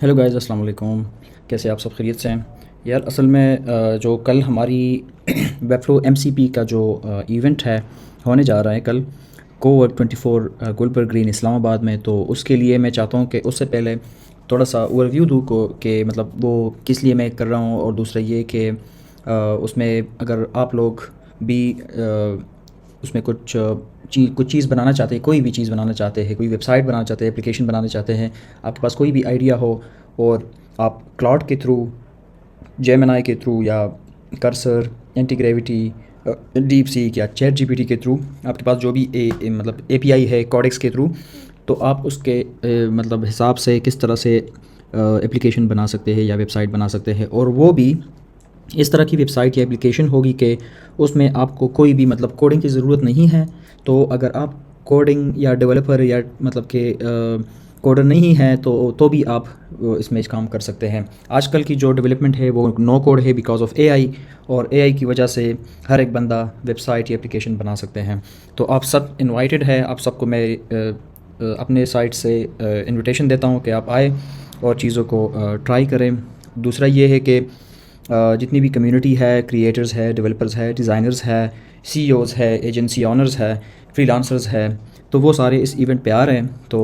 Hello guys, अस्सलाम वालेकुम। कैसे आप सब खैरियत से हैं? यार असल में जो कल हमारी वेबफ्लो एमसीपी का जो इवेंट है होने जा रहा है कल कोवर्क 24 गुलबर्ग ग्रीन इस्लामाबाद में। तो उसके लिए मैं चाहता हूँ कि उससे पहले थोड़ा सा ओवरव्यू दूँ को कि मतलब वो किस लिए मैं कर रहा हूँ, और दूसरा ये कि उसमें अगर आप लोग भी उसमें कुछ चीज़ बनाना चाहते हैं, कोई भी चीज़ बनाना चाहते हैं, कोई वेबसाइट बनाना चाहते हैं, एप्लीकेशन बनाना चाहते हैं, आपके पास कोई भी आइडिया हो और आप क्लाउड के थ्रू, जेमिनी के थ्रू या cursor, anti gravity, deep seek या चैट जीपीटी के थ्रू आपके पास जो भी मतलब एपीआई है कोडेक्स के थ्रू, तो आप उसके मतलब हिसाब से किस तरह से एप्लीकेशन बना सकते हैं या वेबसाइट बना सकते हैं। और वो भी इस तरह की वेबसाइट या एप्लीकेशन होगी कि उसमें आपको कोई भी मतलब कोडिंग की ज़रूरत नहीं है। तो अगर आप कोडिंग या डेवलपर या मतलब कि कोडर नहीं है तो भी आप इसमें काम कर सकते हैं। आजकल की जो डेवलपमेंट है वो नो कोड है बिकॉज ऑफ एआई, और एआई की वजह से हर एक बंदा वेबसाइट या एप्लीकेशन बना सकते हैं। तो आप सब इनवाइटेड है, आप सबको मैं अपने साइट से इनविटेशन देता हूँ कि आप आए और चीज़ों को ट्राई करें। दूसरा ये है कि जितनी भी कम्युनिटी है, क्रिएटर्स है, डेवलपर्स है, डिज़ाइनर्स है, सीईओज़ है, एजेंसी ऑनर्स है, फ्रीलांसर्स है, तो वो सारे इस इवेंट पे आ रहे हैं। तो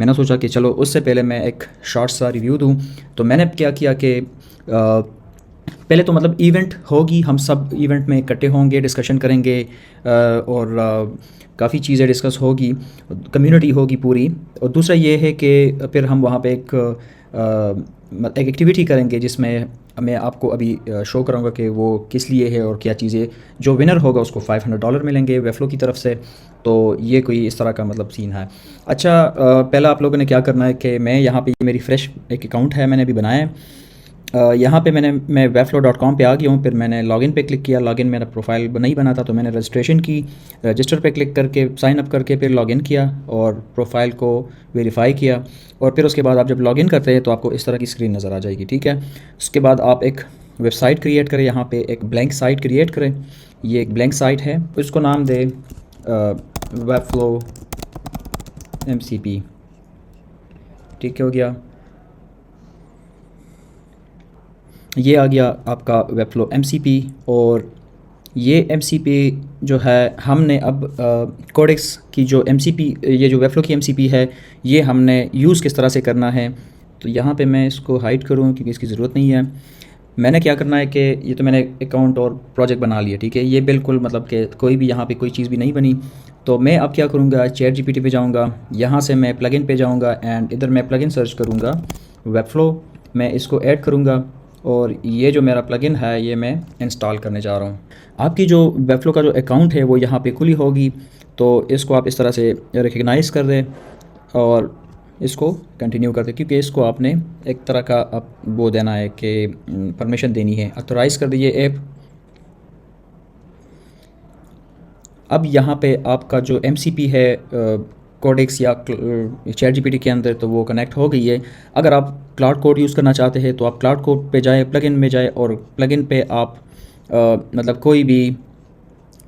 मैंने सोचा कि चलो उससे पहले मैं एक शॉर्ट सा रिव्यू दूं। तो मैंने क्या किया कि पहले तो मतलब इवेंट होगी, हम सब इवेंट में इकट्ठे होंगे, डिस्कशन करेंगे, और काफ़ी चीज़ें डिस्कस होगी, कम्युनिटी होगी पूरी। और दूसरा ये है कि फिर हम वहाँ पे एक एक्टिविटी करेंगे जिसमें मैं आपको अभी शो कराऊंगा कि वो किस लिए है और क्या चीज़ें। जो विनर होगा उसको $500 मिलेंगे वेफ्लो की तरफ से। तो ये कोई इस तरह का मतलब सीन है। अच्छा, पहला आप लोगों ने क्या करना है कि मैं यहाँ पे, ये मेरी फ्रेश एक अकाउंट है, मैंने अभी बनाया है। यहाँ पे मैं webflow.com पे आ गया हूँ। फिर मैंने लॉगिन पे क्लिक किया। लॉगिन मेरा प्रोफाइल नहीं बना था तो मैंने रजिस्ट्रेशन की, रजिस्टर पे क्लिक करके साइन अप करके फिर लॉगिन किया और प्रोफाइल को वेरीफाई किया। और फिर उसके बाद आप जब लॉगिन करते हैं तो आपको इस तरह की स्क्रीन नज़र आ जाएगी, ठीक है। उसके बाद आप एक वेबसाइट क्रिएट करें, यहाँ पे एक ब्लैंक साइट क्रिएट करें। ये एक ब्लैंक साइट है, उसको नाम दें वेबफ्लो MCP, ठीक है, हो गया। ये आ गया आपका वेबफ्लो MCP। और ये MCP जो है हमने अब कोडेक्स की जो MCP, ये जो वेबफ्लो की MCP है, ये हमने यूज़ किस तरह से करना है। तो यहाँ पे मैं इसको हाइड करूँ क्योंकि इसकी ज़रूरत नहीं है। मैंने क्या करना है कि ये तो मैंने अकाउंट और प्रोजेक्ट बना लिया, ठीक है। ये बिल्कुल मतलब कि कोई भी यहाँ पे कोई चीज़ भी नहीं बनी। तो मैं अब क्या करूँगा, चैट जीपीटी पे जाऊँगा, यहाँ से मैं प्लगइन पे जाऊँगा एंड इधर मैं प्लगइन सर्च करूँगा वेबफ्लो। मैं इसको ऐड करूँगा और ये जो मेरा प्लगइन है ये मैं इंस्टॉल करने जा रहा हूँ। आपकी जो वेबफ्लो का जो अकाउंट है वो यहाँ पे खुली होगी, तो इसको आप इस तरह से रिकग्नाइज़ कर दें और इसको कंटिन्यू कर दें, क्योंकि इसको आपने एक तरह का आप वो देना है कि परमिशन देनी है। ऑथोराइज़ कर दीजिए ऐप। अब यहाँ पे आपका जो MCP है कोडेक्स या चैट जीपीटी के अंदर, तो वो कनेक्ट हो गई है। अगर आप क्लाउड कोड यूज़ करना चाहते हैं तो आप क्लाउड कोड पे जाए, प्लगइन में जाए और प्लगइन पे आप मतलब कोई भी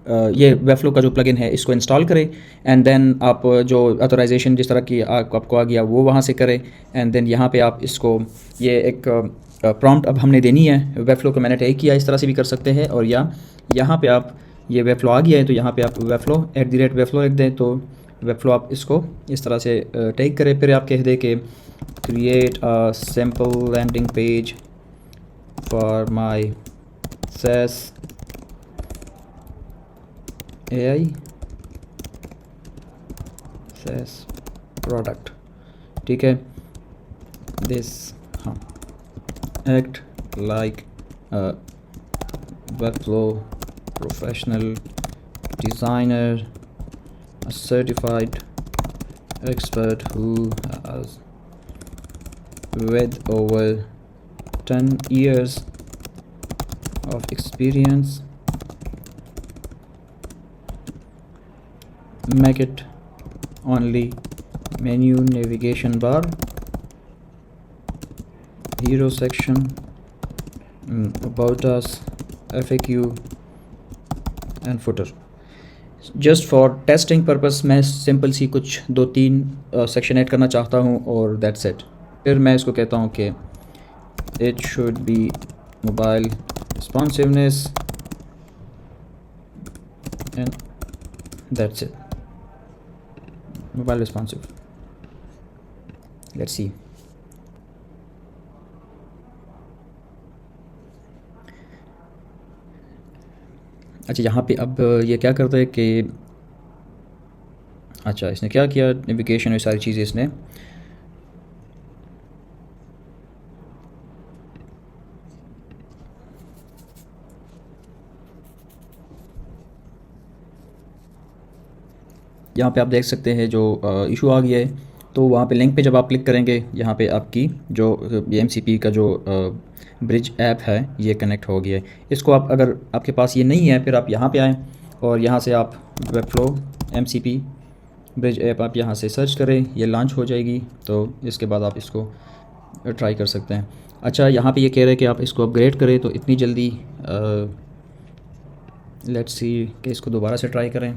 ये वेबफ्लो का जो प्लगइन है इसको इंस्टॉल करें एंड देन आप जो ऑथराइजेशन जिस तरह की आपको आ गया वो वहाँ से करें। एंड देन यहाँ पे आप इसको ये एक प्रॉम्प्ट अब हमने देनी है। वेबफ्लो को मैंने टैग किया, इस तरह से भी कर सकते हैं। और या यहाँ पे आप, ये वेबफ्लो आ गया है तो यहाँ पे आप वेबफ्लो लिख दें, तो वेबफ्लो आप इसको इस तरह से टैग करें। फिर आप कह दें कि create a simple landing page for my SaaS AI SaaS product, ठीक है। दिस, हाँ, act like workflow professional designer, a certified expert who has with over 10 years of experience. Make it only menu, navigation bar, hero section, about us, FAQ and footer। Just for testing purpose मैं simple सी कुछ 2-3 section add करना चाहता हूँ और that's it. फिर मैं इसको कहता हूँ कि it should be mobile responsiveness and that's it, mobile responsive. Let's see. अच्छा, यहाँ पे अब ये क्या करता है कि अच्छा इसने क्या किया, नेविगेशन और सारी चीज़ें इसने यहाँ पे आप देख सकते हैं जो इशू आ गया है। तो वहाँ पे लिंक पे जब आप क्लिक करेंगे, यहाँ पे आपकी जो ये MCP का जो ब्रिज ऐप है ये कनेक्ट हो गया है। इसको आप, अगर आपके पास ये नहीं है, फिर आप यहाँ पे आएँ और यहाँ से आप वेबफ्लो MCP ब्रिज ऐप आप यहाँ से सर्च करें, ये लॉन्च हो जाएगी। तो इसके बाद आप इसको ट्राई कर सकते हैं। अच्छा, यहाँ पे ये कह रहे हैं कि आप इसको अपग्रेड करें, तो इतनी जल्दी लेट्स सी कि इसको दोबारा से ट्राई करें।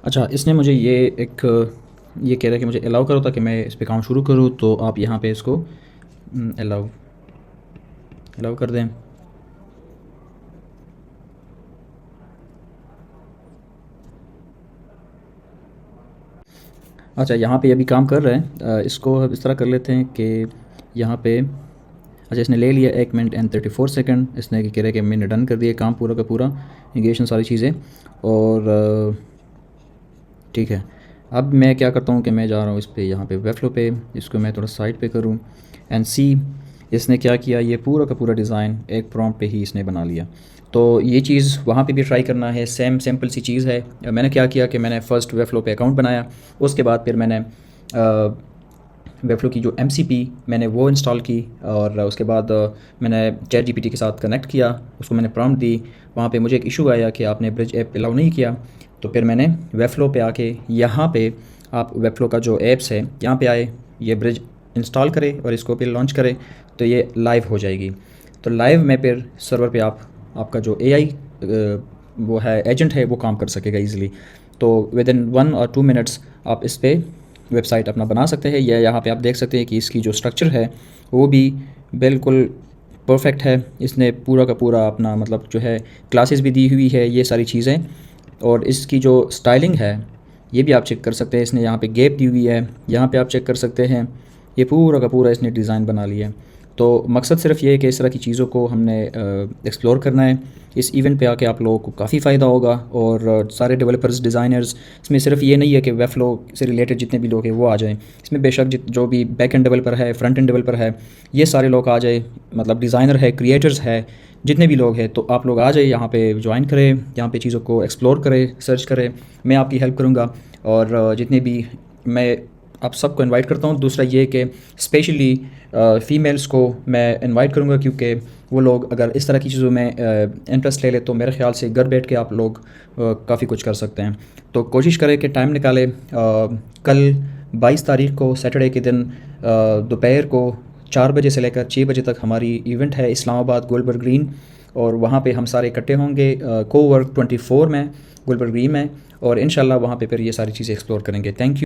अच्छा, इसने मुझे ये ये कह रहा है कि मुझे अलाउ करो ताकि मैं इस पे काम शुरू करूँ। तो आप यहाँ पे इसको अलाउ अलाउ कर दें। अच्छा, यहाँ पे अभी काम कर रहा है। इसको अब इस तरह कर लेते हैं कि यहाँ पे अच्छा इसने ले लिया 1 मिनट एंड 34 सेकंड। इसने कह रहा है कि मैंने डन कर दिया काम पूरा का पूरा, नेविगेशन सारी चीज़ें। और ठीक है, अब मैं क्या करता हूँ कि मैं जा रहा हूँ इस पे, यहाँ पे वेबफ्लो पे, इसको मैं थोड़ा साइड पे करूँ एंड सी इसने क्या किया, ये पूरा का पूरा डिज़ाइन एक प्रॉम्प्ट पे ही इसने बना लिया। तो ये चीज़ वहाँ पे भी ट्राई करना है, सेम सिंपल सी चीज़ है। मैंने क्या किया कि मैंने फ़र्स्ट वेबफ्लो पे अकाउंट बनाया, उसके बाद फिर मैंने वेबफ्लो की जो MCP मैंने वो इंस्टॉल की, और उसके बाद मैंने ChatGPT के साथ कनेक्ट किया, उसको मैंने प्रॉम्प्ट दी। वहाँ पे मुझे एक इशू आया कि आपने ब्रिज ऐप अलाउ नहीं किया। तो फिर मैंने वेबफ्लो पे आके, यहाँ पे आप वेबफ्लो का जो ऐप्स है यहाँ पे आए, ये ब्रिज इंस्टॉल करें और इसको फिर लॉन्च करें, तो ये लाइव हो जाएगी। तो लाइव में फिर सर्वर पे आपका जो AI वो है एजेंट है वो काम कर सकेगा ईज़िली। तो विद इन 1 और 2 मिनट्स आप इस पर वेबसाइट अपना बना सकते हैं। या यहाँ पे आप देख सकते हैं कि इसकी जो स्ट्रक्चर है वो भी बिल्कुल परफेक्ट है। इसने पूरा का पूरा अपना मतलब जो है क्लासेस भी दी हुई है, ये सारी चीज़ें। और इसकी जो स्टाइलिंग है ये भी आप चेक कर सकते हैं। इसने यहाँ पे गैप दी हुई है, यहाँ पे आप चेक कर सकते हैं। ये पूरा का पूरा इसने डिज़ाइन बना लिया है। तो मकसद सिर्फ ये है कि इस तरह की चीज़ों को हमने एक्सप्लोर करना है। इस इवेंट पे आके आप लोगों को काफ़ी फ़ायदा होगा। और सारे डेवलपर्स, डिज़ाइनर्स, इसमें सिर्फ ये नहीं है कि वेबफ्लो से रिलेटेड जितने भी लोग हैं वो आ जाएं। इसमें बेशक जो भी बैक एंड डेवलपर है, फ्रंट एंड डेवलपर है, ये सारे लोग आ जाए, मतलब डिज़ाइनर है, क्रिएटर्स है, जितने भी लोग हैं, तो आप लोग आ जाइए यहाँ पे, ज्वाइन करें, यहाँ पे चीज़ों को एक्सप्लोर करें, सर्च करें। मैं आपकी हेल्प करूँगा। और जितने भी मैं आप सबको इनवाइट करता हूँ। दूसरा ये कि स्पेशली फ़ीमेल्स को मैं इनवाइट करूँगा, क्योंकि वो लोग अगर इस तरह की चीज़ों में इंटरेस्ट ले ले तो मेरे ख्याल से घर बैठ के आप लोग काफ़ी कुछ कर सकते हैं। तो कोशिश करें कि टाइम निकालें। कल 22 तारीख को सैटरडे के दिन दोपहर को 4 बजे से लेकर 6 बजे तक हमारी इवेंट है इस्लामाबाद गोल्डबर्ग ग्रीन। और वहाँ पे हम सारे इकट्ठे होंगे कोवर्क 24 में, गोल्डबर्ग ग्रीन में। और इंशाल्लाह वहाँ पे फिर ये सारी चीज़ें एक्सप्लोर करेंगे। Thank you.